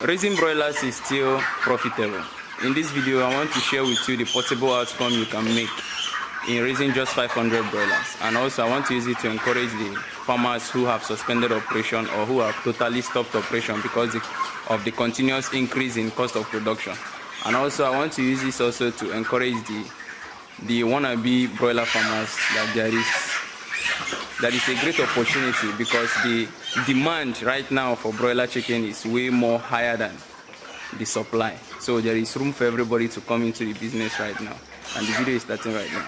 Raising broilers is still profitable. In this video, I want to share with you the possible outcome you can make in raising just 500 broilers, and also I want to use it to encourage the farmers who have suspended operation or who have totally stopped operation because of the continuous increase in cost of production. And also I want to use this also to encourage the wannabe broiler farmers that there is a great opportunity, because the demand right now for broiler chicken is way more higher than the supply. So there is room for everybody to come into the business right now, and the video is starting right now.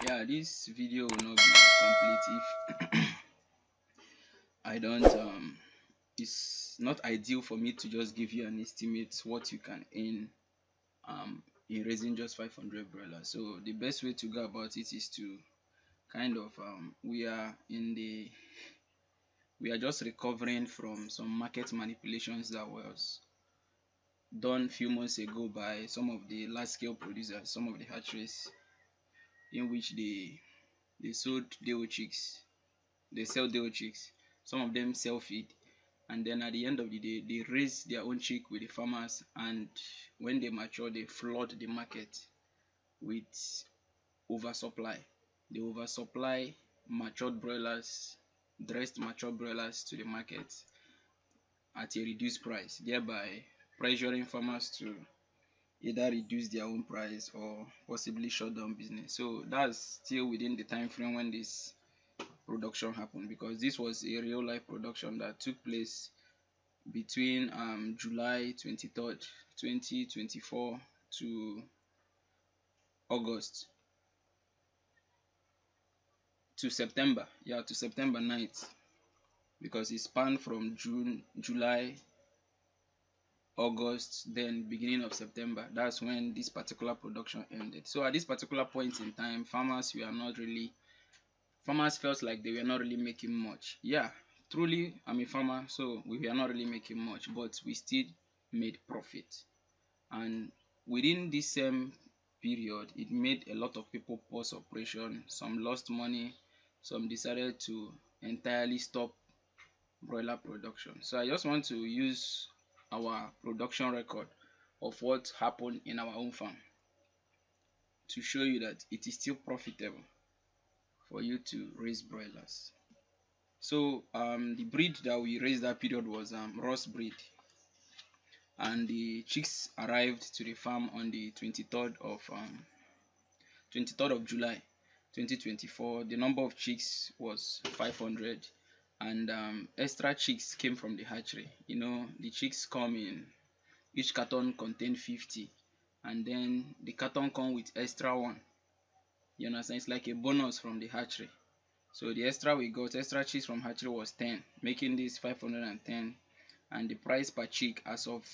Yeah, this video will not be complete if I don't it's not ideal for me to just give you an estimate what you can earn in raising just 500 broilers. So the best way to go about it is to kind of we are just recovering from some market manipulations that was done few months ago by some of the large scale producers, some of the hatcheries, in which they sold day-old chicks. They sell day-old chicks. Some of them sell feed, and then at the end of the day they raise their own chick with the farmers, and when they mature they flood the market with oversupply. They oversupply matured broilers, dressed matured broilers to the market at a reduced price, thereby pressuring farmers to either reduce their own price or possibly shut down business. So that's still within the time frame when this production happened, because this was a real life production that took place between July 23rd 2024 to August to September, yeah, to September 9th, because it spanned from July, August, then beginning of September. That's when this particular production ended. So at this particular point in time, farmers felt like they were not really making much. Yeah, truly I'm a farmer, so we were not really making much, but we still made profit. And within this same period, it made a lot of people pause operation. Some lost money, some decided to entirely stop broiler production. So I just want to use our production record of what happened in our own farm to show you that it is still profitable for you to raise broilers. So the breed that we raised that period was Ross breed, and the chicks arrived to the farm on the 23rd of July 2024. The number of chicks was 500, and extra chicks came from the hatchery. You know, the chicks come in, each carton contain 50, and then the carton come with extra one. You understand? It's like a bonus from the hatchery. So the extra chicks from hatchery was 10, making this 510, and the price per chick as of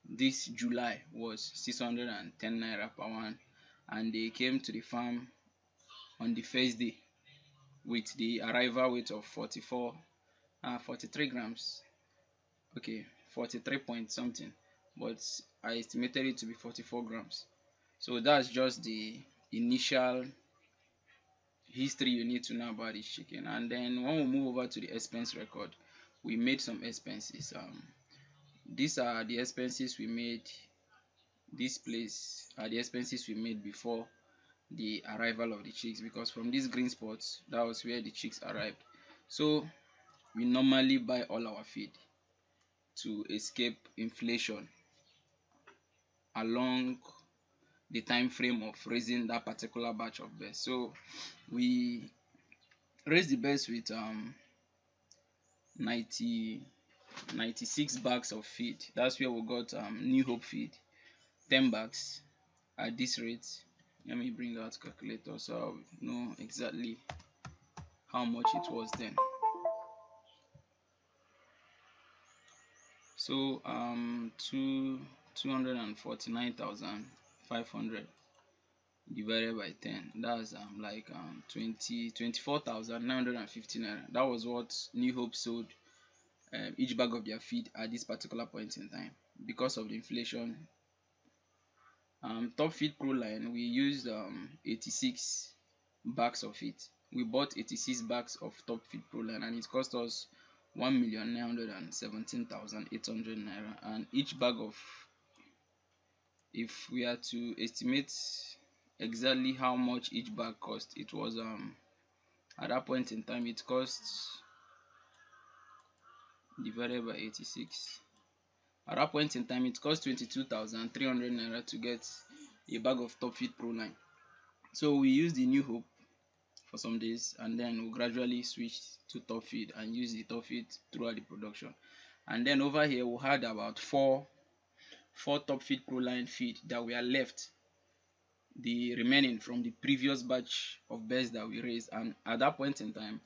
this July was 610 naira per one, and they came to the farm on the first day with the arrival weight of 43 grams. Okay, 43 point something, but I estimated it to be 44 grams. So that's just the initial history you need to know about this chicken. And then when we move over to the expense record, we made some expenses. These are the expenses we made. This place are the expenses we made before the arrival of the chicks, because from these green spots, that was where the chicks arrived. So we normally buy all our feed to escape inflation along the time frame of raising that particular batch of birds. So we raised the birds with 96 bags of feed. That's where we got New Hope feed, 10 bags at this rate. Let me bring out calculator so I'll know exactly how much it was then. So 249,500 divided by 10, that's like 24,950 naira. That was what New Hope sold each bag of their feed at this particular point in time. Because of the inflation, Top Feed Pro line, we used 86 bags of it. We bought 86 bags of Top Feed Pro line, and it cost us 1,917,800 naira. And each bag of, if we are to estimate exactly how much each bag cost, it was at that point in time it cost, divided by 86, at that point in time it cost 22,300 naira to get a bag of top feed pro line. So we used the New Hope for some days, and then we gradually switched to top feed and use the top feed throughout the production. And then over here we had about four top feed pro line feed that were left, the remaining from the previous batch of birds that we raised. And at that point in time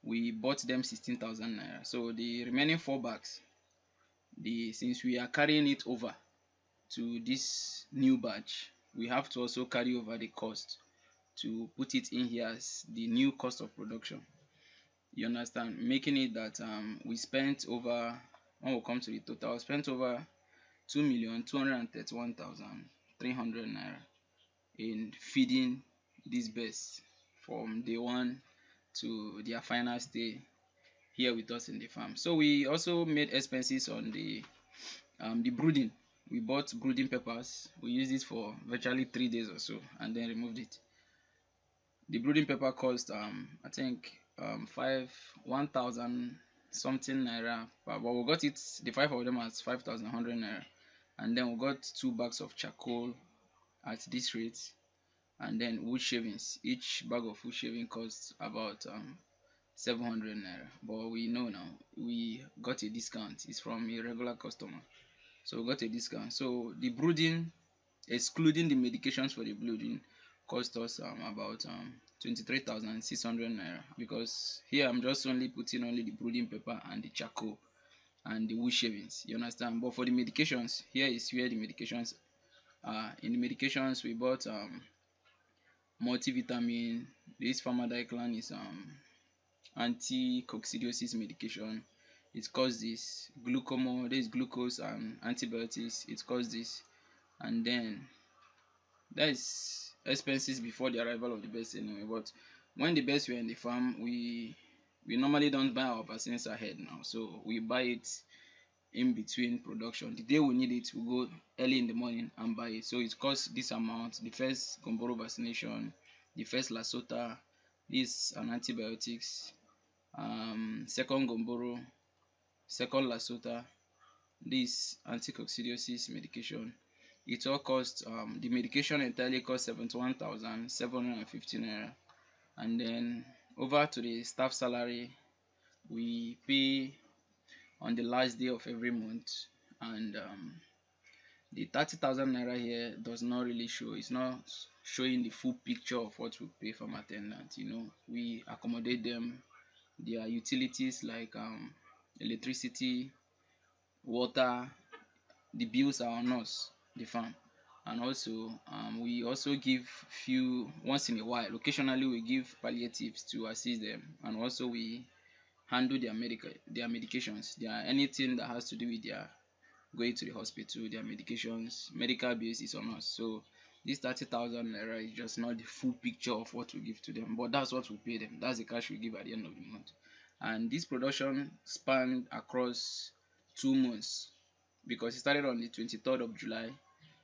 we bought them 16,000 naira. So the remaining 4 bags, since we are carrying it over to this new batch, we have to also carry over the cost to put it in here as the new cost of production. You understand? Making it that we spent over, when we come to the total, spent over 2,231,300 naira in feeding these birds from day one to their final stay here with us in the farm. So we also made expenses on the brooding. We bought brooding peppers. We used it for virtually 3 days or so and then removed it. The brooding pepper cost I think 1,000 something naira, but we got it, the 5 of them, as 5,100 naira. And then we got 2 bags of charcoal at this rate, and then wood shavings. Each bag of wood shaving costs about 700 naira. But we know now we got a discount. It's from a regular customer, so we got a discount. So the brooding, excluding the medications for the brooding, cost us about 23,600 naira, because here I'm just only putting only the brooding pepper and the charcoal and the wood shavings, you understand. But for the medications, here is where the medications are. In the medications we bought multivitamin. This famidicline is anti-coccidiosis medication. It causes this glucose, this glucose and antibiotics, it causes this. And then that is expenses before the arrival of the birds anyway. But when the birds were in the farm, we normally don't buy our vaccines ahead now, so we buy it in between production. The day we need it, we go early in the morning and buy it. So it costs this amount. The first Gomboro vaccination, the first Lasota, this an antibiotics, second Gomboro, second Lasota, this anti-coccidiosis medication. It all costs the medication entirely costs 71,750 naira. And then over to the staff salary, we pay on the last day of every month. And the 30,000 naira here does not really show, it's not showing the full picture of what we pay from attendants. You know, we accommodate them their utilities like electricity, water. The bills are on us, the farm. And also we also give few, once in a while, occasionally we give palliatives to assist them. And also we handle their medications, their anything that has to do with their going to the hospital, their medications, medical bills is on us. So this 30,000 naira is just not the full picture of what we give to them, but that's what we pay them. That's the cash we give at the end of the month. And this production spanned across 2 months, because it started on the 23rd of July,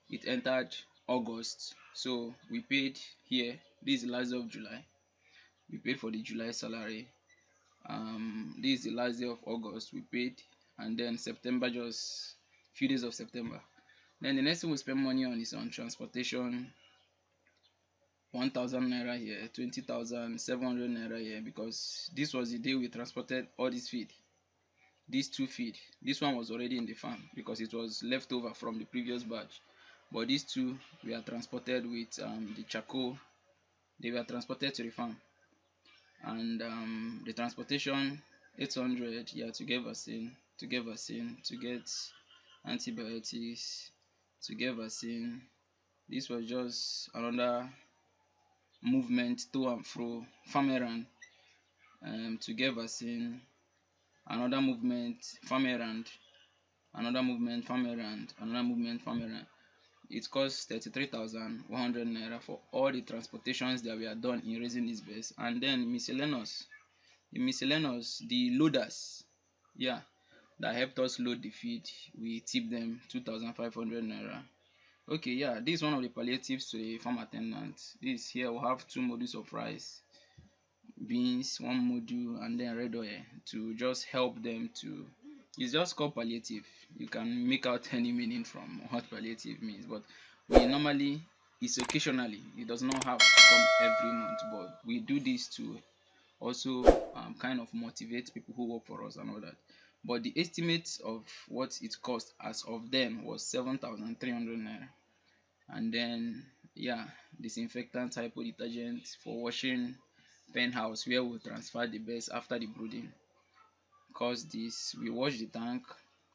it entered August. So we paid here, this is the last day of July, we paid for the July salary. This is the last day of August, we paid. And then September, just few days of September. Then the next thing we spend money on is on transportation. 1,000 naira here, 20,700 naira here, because this was the day we transported all this feed, these 2 feed. This one was already in the farm because it was left over from the previous batch, but these 2 were transported with the charcoal. They were transported to the farm. And the transportation 800, yeah, to get vaccine, to get antibiotics, to get vaccine. This was just another movement to and fro, farm errand, to get vaccine, another movement, farm errand, another movement, farm errand, another movement, farm errand. It cost 33,100 naira for all the transportations that were done in raising this birds. And then miscellaneous, the loaders, yeah, that helped us load the feed. We tip them 2,500 naira. Okay, yeah, this is one of the palliatives to the farm attendant. This here will have two modules of rice, beans, one module, and then red oil to just help them to. It's just called palliative. You can make out any meaning from what palliative means, but we normally, it's occasionally, it does not have to come every month, but we do this to also kind of motivate people who work for us and all that. But the estimate of what it cost as of then was 7,300 naira. And then, yeah, disinfectant, hypo detergent for washing pen house where we transfer the best after the brooding cost this. We wash the tank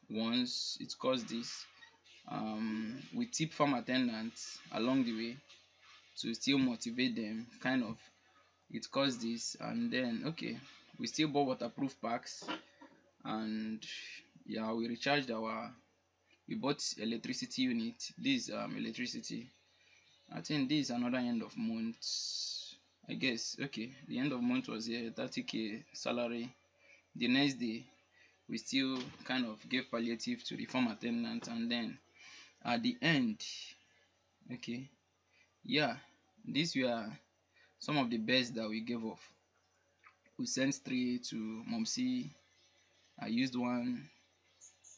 once, it cost this. We tip farm attendants along the way to still motivate them, kind of, it cost this. And then, okay, we still bought waterproof packs, and yeah, we recharged our, we bought electricity unit. This electricity, I think this is another end of month, I guess. Okay, the end of month was here, 30k salary. The next day we still kind of gave palliative to the farm attendant, and then at the end, okay, yeah, these were some of the best that we gave off. We sent 3 to Momsi. I used one.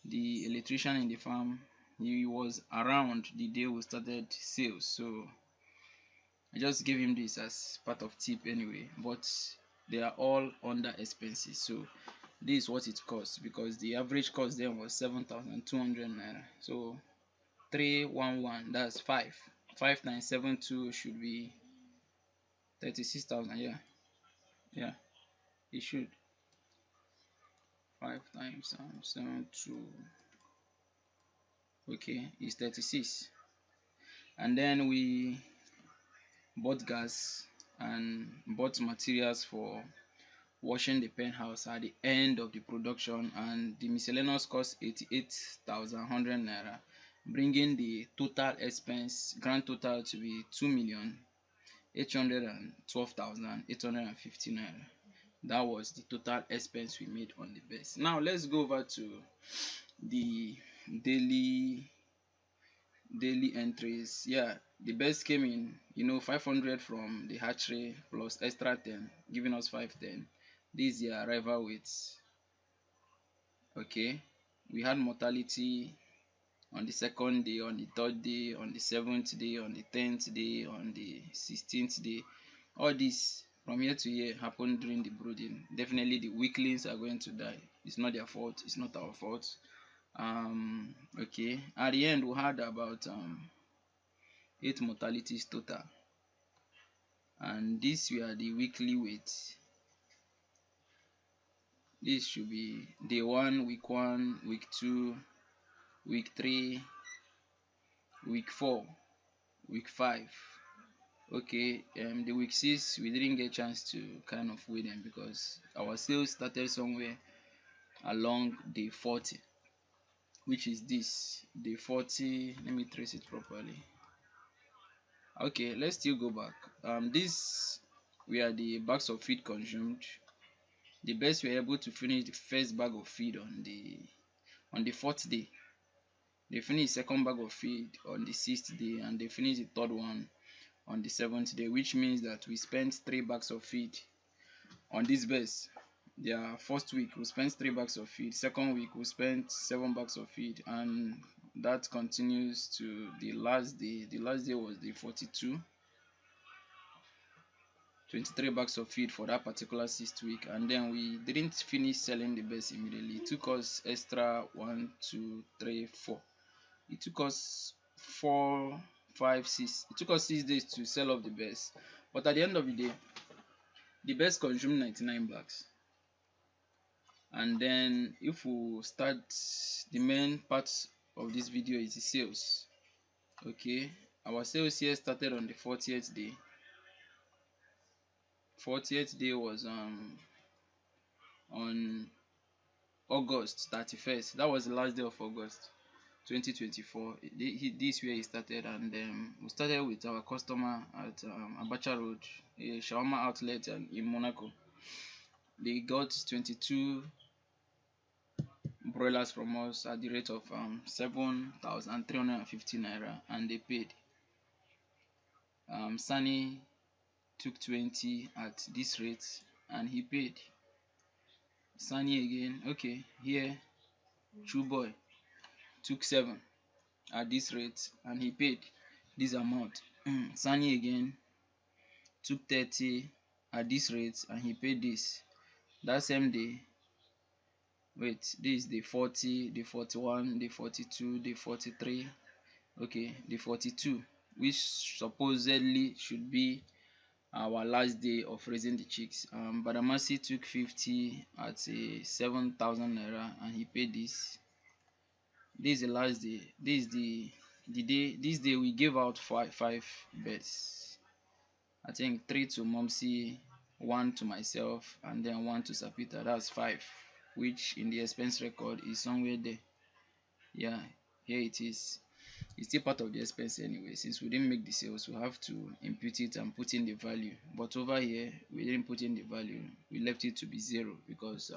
The electrician in the farm, he was around the day we started sales, so I just gave him this as part of tip anyway. But they are all under expenses, so this is what it costs, because the average cost then was 7,200 naira. So 311, that's 5 times 72 should be 36,000. Yeah, yeah, it should. 5 times 72, okay, is 36. And then we bought gas and bought materials for washing the pen house at the end of the production, and the miscellaneous cost 88,100 naira, bringing the total expense grand total to be 2,812,850 naira. That was the total expense we made on the best. Now let's go over to the daily daily entries. Yeah, the best came in, 500 from the hatchery plus extra 10, giving us 510. This is the arrival weights. Okay, we had mortality on the second day, on the third day, on the seventh day, on the 10th day, on the 16th day. All this from year to year happened during the brooding. Definitely the weaklings are going to die. It's not their fault, it's not our fault. Okay, at the end we had about 8 mortalities total, and these were the weekly weights. This should be day 1, week 1, week 2, week 3, week 4, week 5. Okay, the week 6 we didn't get chance to kind of weigh them because our sales started somewhere along day 40, which is this day 40. Let me trace it properly. Okay, let's still go back. This were the bags of feed consumed. The best were able to finish the first bag of feed on the 4th day. They finished the second bag of feed on the 6th day, and they finished the third one on the 7th day, which means that we spent 3 bags of feed on this best. Their first week we spent 3 bags of feed, second week we spent 7 bags of feed, and that continues to the last day. The last day was the 42, 23 bags of feed for that particular 6th week. And then we didn't finish selling the best immediately. It took us extra 1, 2, 3, 4. It took us 4, 5, 6. It took us 6 days to sell off the best, but at the end of the day the best consumed 99 bags. And then if we start, the main part of this video is the sales. Okay, our sales here started on the 40th day. 40th day was on August 31st. That was the last day of August 2024. This where he started, and we started with our customer at Abacha Road, a shawarma outlet in Monaco. They got 22 broilers from us at the rate of 7,350 naira, and they paid. Sani took 20 at this rate and he paid. Sani again, okay, here True Boy took 7 at this rate and he paid this amount. Sani again took 30 at this rate and he paid this. That same day, wait, this is the 40, the 41, the 42, the 43, okay, the 42, which supposedly should be our last day of raising the chicks. Badamasi took 50 at a 7,000 naira and he paid this. This is the last day. This is the day. This day we gave out five bets. I think 3 to Momsi, 1 to myself, and then 1 to Sapita. That's 5, which in the expense record is somewhere there. Yeah, here it is. It's still part of the expense anyway. Since we didn't make the sales, we have to impute it and put in the value. But over here, we didn't put in the value. We left it to be 0 because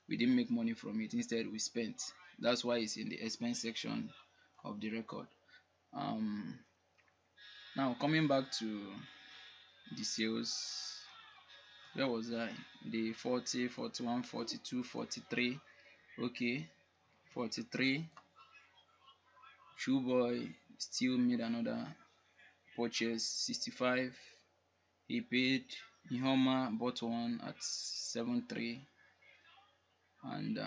we didn't make money from it. Instead, we spent. That's why it's in the expense section of the record. Now coming back to the sales, where was I? The 40, 41, 42, 43. Okay, 43. True Boy still made another purchase, 65. He paid. Ihoma bought one at 73, and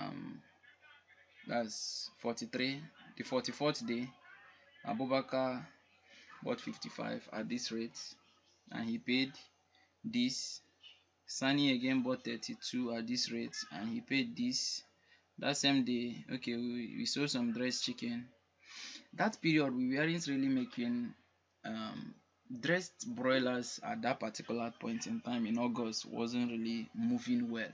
that's 43. The 44th day, Abubakar bought 55 at this rate and he paid this. Sani again bought 32 at this rate and he paid this. That same day, okay, we sold some dressed chicken. That period we weren't really making dressed broilers at that particular point in time in August wasn't really moving well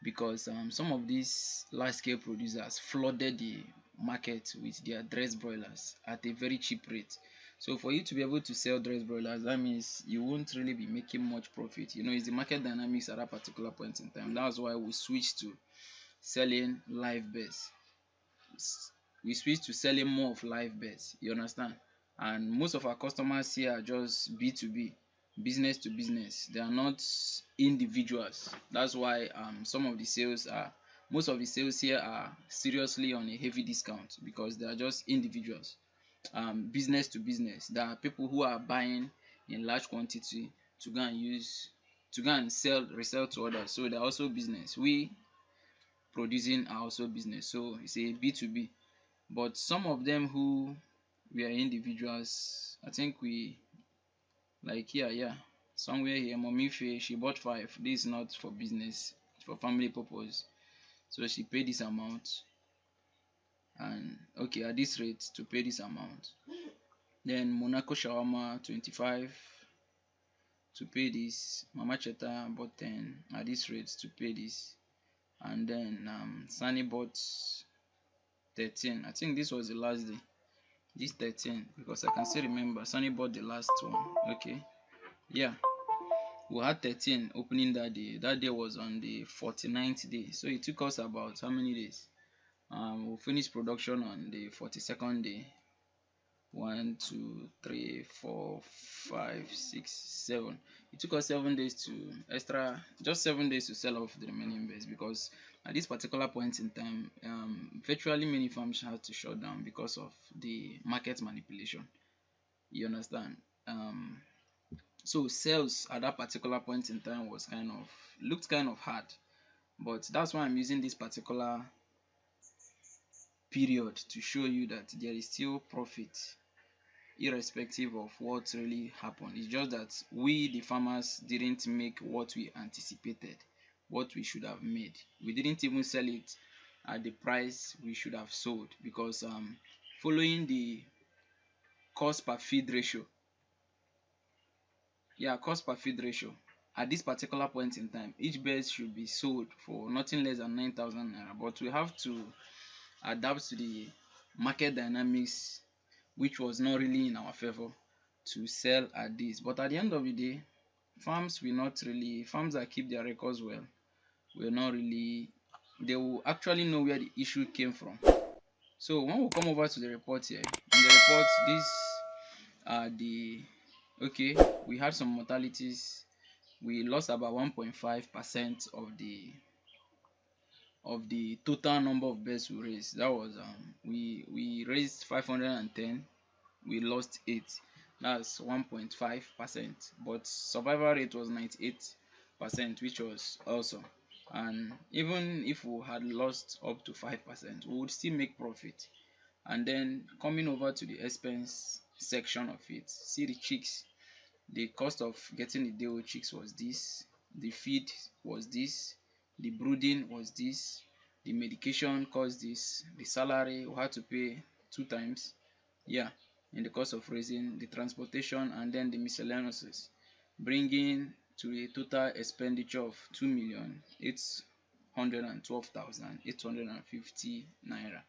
because some of these large scale producers flooded the market with their dressed broilers at a very cheap rate. So for you to be able to sell dressed broilers, that means you won't really be making much profit. You know, it's the market dynamics at that particular point in time. That's why we switched to selling live birds. We switched to selling more of live birds. You understand? And most of our customers here are just B2B, business to business. They are not individuals. That's why some of the sales are most of the sales here are seriously on a heavy discount because they are just individuals, business to business. There are people who are buying in large quantity to go and use to go and resell to others. So they're also business. We producing are also business. So it's a B2B. But some of them who were individuals, I think we like yeah, somewhere here, Mommy Faye, she bought 5. This is not for business, it's for family purpose. So she paid this amount, and okay, at this rate to pay this amount. Then Monaco Shawarma 25 to pay this. Mama Cheta bought 10 at this rate to pay this. And then Sani bought 13. I think this was the last day. This 13 because I can still remember Sani bought the last one. Okay, yeah, we had 13 opening that day. That day was on the 49th day, so it took us about how many days? We finished production on the 42nd day. 1 2 3 4 5 6 7. It took us 7 days to just 7 days to sell off the remaining birds because at this particular point in time, virtually many farms had to shut down because of the market manipulation. You understand? So sales at that particular point in time was looked kind of hard, but that's why I'm using this particular period to show you that there is still profit irrespective of what really happened. It's just that we the farmers didn't make what we anticipated, what we should have made. We didn't even sell it at the price we should have sold because following the cost per feed ratio, cost per feed ratio, at this particular point in time each bird should be sold for nothing less than 9,000 naira, but we have to adapt to the market dynamics, which was not really in our favor to sell at this. But at the end of the day, farms that keep their records well will not really they will actually know where the issue came from. So when we come over to the report here, in the report, these are the okay, we had some mortalities. We lost about 1.5% of the total number of birds we raised. That was we raised 510, we lost 8. That's 1.5%. But survival rate was 98%, which was awesome. And even if we had lost up to 5%, we would still make profit. And then coming over to the expense section of it, see the chicks. The cost of getting the day old chicks was this, the feed was this, the brooding was this, the medication cost this, the salary we had to pay 2 times, yeah, in the cost of raising, the transportation, and then the miscellaneous, bringing to a total expenditure of 2,812,850 naira.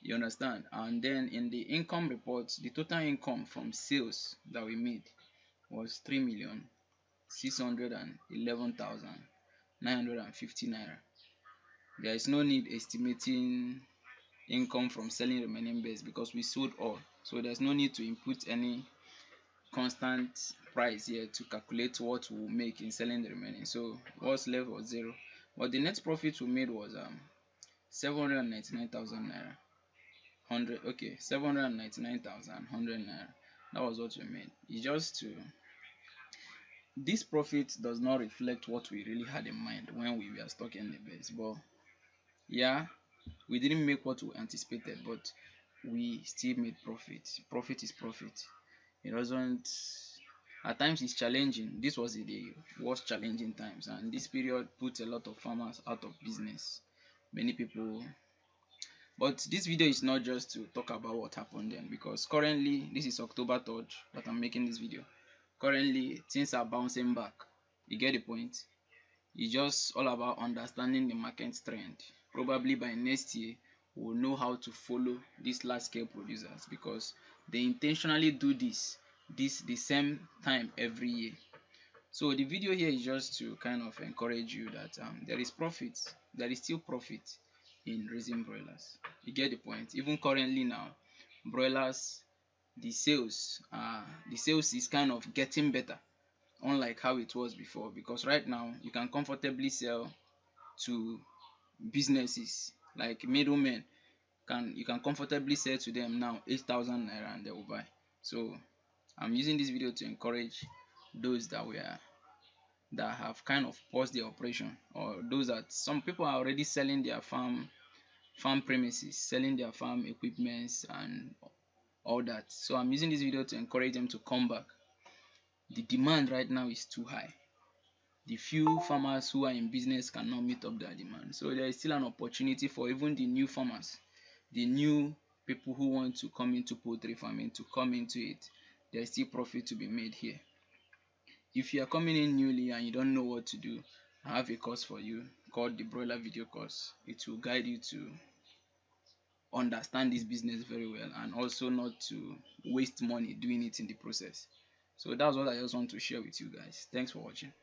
You understand? And then in the income report, the total income from sales that we made was 3,611,950 naira. There is no need estimating income from selling remaining birds because we sold all. So there's no need to input any constant price here to calculate what we'll make in selling the remaining. So what's left was zero. But the net profit we made was 799,000 naira. 799,100 naira. That was what we made. It's just to this profit does not reflect what we really had in mind when we were stocking the birds, but yeah, we didn't make what we anticipated, but we still made profit. Profit is profit. It doesn't, at times it's challenging. This was the worst challenging times, and this period put a lot of farmers out of business. Many people, but this video is not just to talk about what happened then, because currently this is October 3rd that I'm making this video. Currently things are bouncing back. You get the point? It's just all about understanding the market trend. Probably by next year we'll know how to follow these large scale producers, because they intentionally do this the same time every year. So the video here is just to kind of encourage you that there is profit, there is still profit in raising broilers. You get the point? Even currently now, broilers, the sales is kind of getting better, unlike how it was before, because right now you can comfortably sell to businesses like middlemen. You can comfortably sell to them now 8,000 naira and they will buy. So I'm using this video to encourage those that have kind of paused their operation, or those that some people are already selling their farm premises, selling their farm equipments and all that. So I'm using this video to encourage them to come back. The demand right now is too high. The few farmers who are in business cannot meet up that demand. So there is still an opportunity for even the new farmers, the new people who want to come into poultry farming, to come into it. There is still profit to be made here. If you are coming in newly and you don't know what to do, I have a course for you called the broiler video course. It will guide you to understand this business very well, and also not to waste money doing it in the process. So that's what I just want to share with you guys. Thanks for watching.